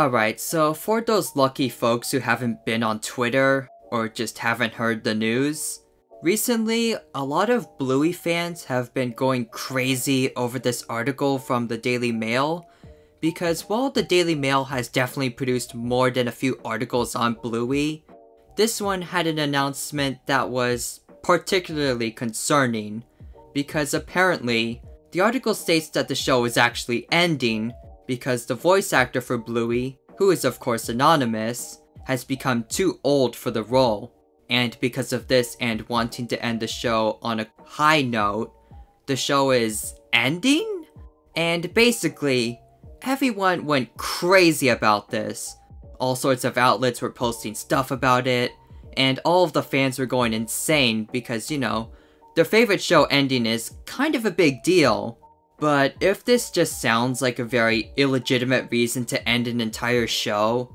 Alright, so for those lucky folks who haven't been on Twitter, or just haven't heard the news, recently, a lot of Bluey fans have been going crazy over this article from the Daily Mail, because while the Daily Mail has definitely produced more than a few articles on Bluey, this one had an announcement that was particularly concerning, because apparently, the article states that the show is actually ending because the voice actor for Bluey, who is of course anonymous, has become too old for the role. And because of this and wanting to end the show on a high note, the show is ending? And basically, everyone went crazy about this. All sorts of outlets were posting stuff about it, and all of the fans were going insane because, you know, their favorite show ending is kind of a big deal. But if this just sounds like a very illegitimate reason to end an entire show,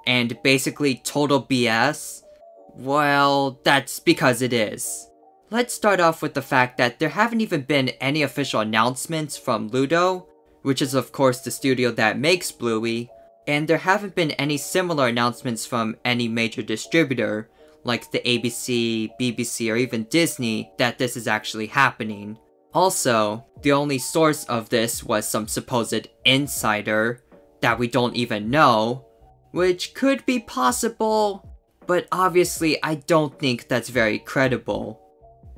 and basically total BS, well, that's because it is. Let's start off with the fact that there haven't even been any official announcements from Ludo, which is of course the studio that makes Bluey, and there haven't been any similar announcements from any major distributor, like the ABC, BBC, or even Disney, that this is actually happening. Also, the only source of this was some supposed insider that we don't even know, which could be possible, but obviously I don't think that's very credible.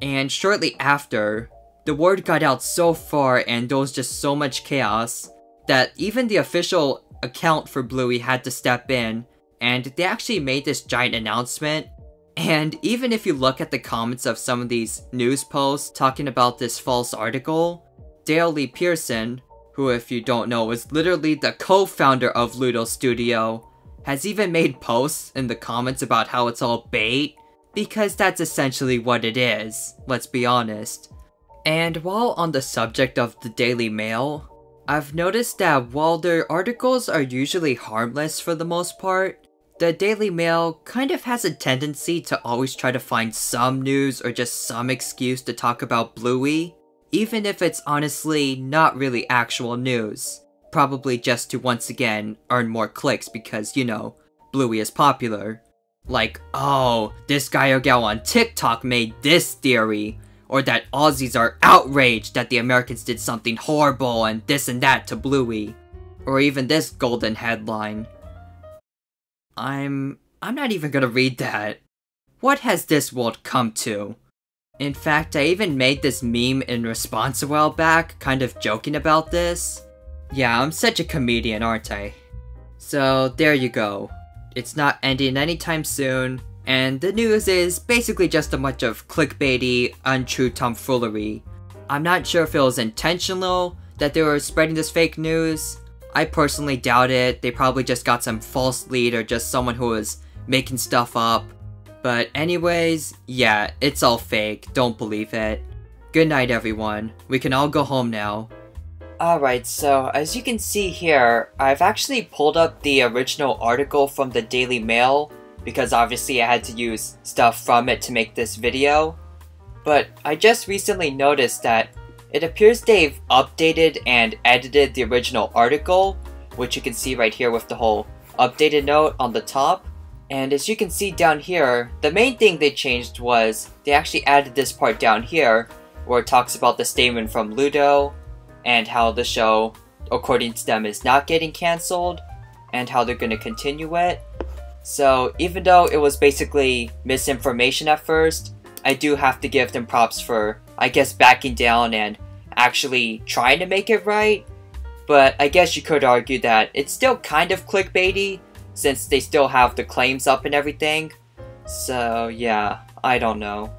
And shortly after, the word got out so far and there was just so much chaos that even the official account for Bluey had to step in, and they actually made this giant announcement. And even if you look at the comments of some of these news posts talking about this false article, Dale Lee Pearson, who if you don't know is literally the co-founder of Ludo Studio, has even made posts in the comments about how it's all bait, because that's essentially what it is, let's be honest. And while on the subject of the Daily Mail, I've noticed that while their articles are usually harmless for the most part, the Daily Mail kind of has a tendency to always try to find some news or just some excuse to talk about Bluey, even if it's honestly not really actual news. Probably just to once again earn more clicks because, you know, Bluey is popular. Like, oh, this guy or gal on TikTok made this theory, or that Aussies are outraged that the Americans did something horrible and this and that to Bluey. Or even this golden headline. I'm not even gonna read that. What has this world come to? In fact, I even made this meme in response a while back, kind of joking about this. Yeah, I'm such a comedian, aren't I? So, there you go. It's not ending anytime soon, and the news is basically just a bunch of clickbaity, untrue tomfoolery. I'm not sure if it was intentional that they were spreading this fake news. I personally doubt it. They probably just got some false lead or just someone who was making stuff up. But anyways, yeah, it's all fake. Don't believe it. Good night, everyone. We can all go home now. Alright, so as you can see here, I've actually pulled up the original article from the Daily Mail because obviously I had to use stuff from it to make this video. But I just recently noticed that it appears they've updated and edited the original article, which you can see right here with the whole updated note on the top. And as you can see down here, the main thing they changed was they actually added this part down here where it talks about the statement from Ludo and how the show, according to them, is not getting cancelled and how they're going to continue it. So even though it was basically misinformation at first, I do have to give them props for, I guess, backing down and actually trying to make it right. But I guess you could argue that it's still kind of clickbaity since they still have the claims up and everything. So yeah, I don't know.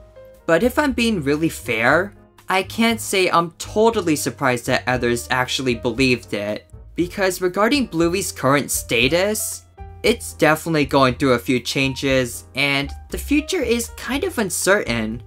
But if I'm being really fair, I can't say I'm totally surprised that others actually believed it. Because regarding Bluey's current status, it's definitely going through a few changes, and the future is kind of uncertain.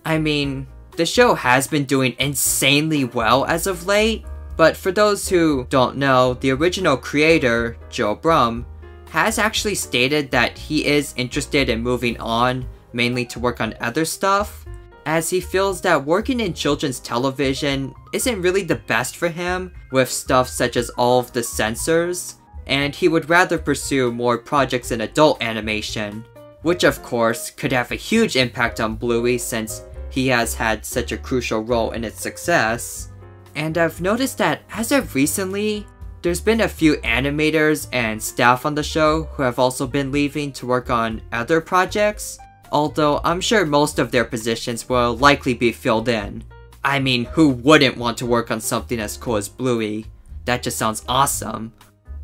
I mean, the show has been doing insanely well as of late, but for those who don't know, the original creator, Joe Brum, has actually stated that he is interested in moving on, mainly to work on other stuff, as he feels that working in children's television isn't really the best for him, with stuff such as all of the censors, and he would rather pursue more projects in adult animation, which of course could have a huge impact on Bluey since he has had such a crucial role in its success. And I've noticed that as of recently, there's been a few animators and staff on the show who have also been leaving to work on other projects, although I'm sure most of their positions will likely be filled in. I mean, who wouldn't want to work on something as cool as Bluey? That just sounds awesome.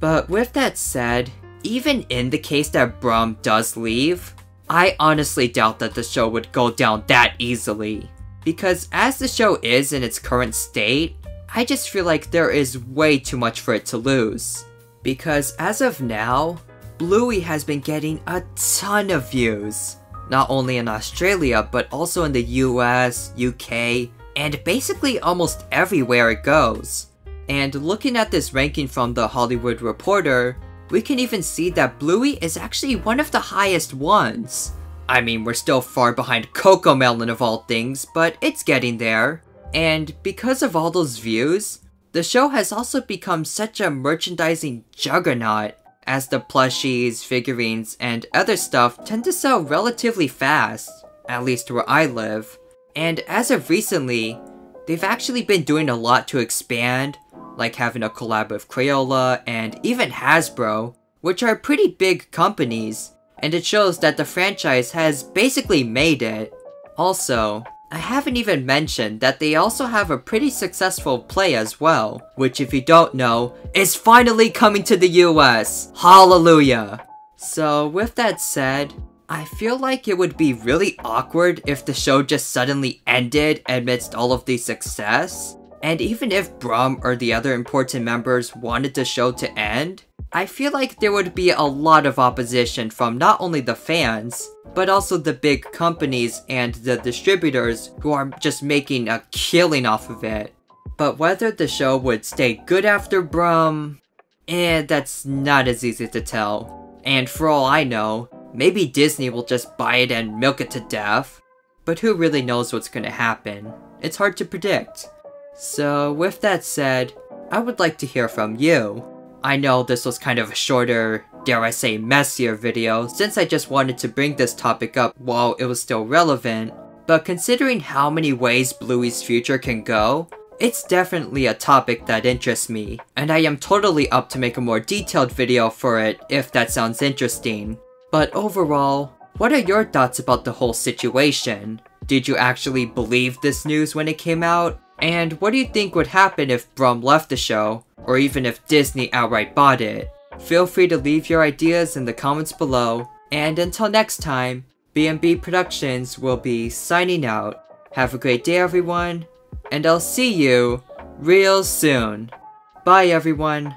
But with that said, even in the case that Brum does leave, I honestly doubt that the show would go down that easily. Because as the show is in its current state, I just feel like there is way too much for it to lose. Because as of now, Bluey has been getting a ton of views. Not only in Australia, but also in the US, UK, and basically almost everywhere it goes. And looking at this ranking from The Hollywood Reporter, we can even see that Bluey is actually one of the highest ones. I mean, we're still far behind CoComelon of all things, but it's getting there. And because of all those views, the show has also become such a merchandising juggernaut, as the plushies, figurines, and other stuff tend to sell relatively fast, at least where I live. And as of recently, they've actually been doing a lot to expand, like having a collab with Crayola and even Hasbro, which are pretty big companies, and it shows that the franchise has basically made it. Also, I haven't even mentioned that they also have a pretty successful play as well, which if you don't know, is finally coming to the US! Hallelujah! So with that said, I feel like it would be really awkward if the show just suddenly ended amidst all of the success. And even if Brum or the other important members wanted the show to end, I feel like there would be a lot of opposition from not only the fans, but also the big companies and the distributors who are just making a killing off of it. But whether the show would stay good after Brum, that's not as easy to tell. And for all I know, maybe Disney will just buy it and milk it to death. But who really knows what's gonna happen? It's hard to predict. So with that said, I would like to hear from you. I know this was kind of a shorter, dare I say messier video, since I just wanted to bring this topic up while it was still relevant, but considering how many ways Bluey's future can go, it's definitely a topic that interests me, and I am totally up to make a more detailed video for it if that sounds interesting. But overall, what are your thoughts about the whole situation? Did you actually believe this news when it came out? And what do you think would happen if Brum left the show, or even if Disney outright bought it? Feel free to leave your ideas in the comments below, and until next time, B&B Productions will be signing out. Have a great day everyone, and I'll see you real soon. Bye everyone.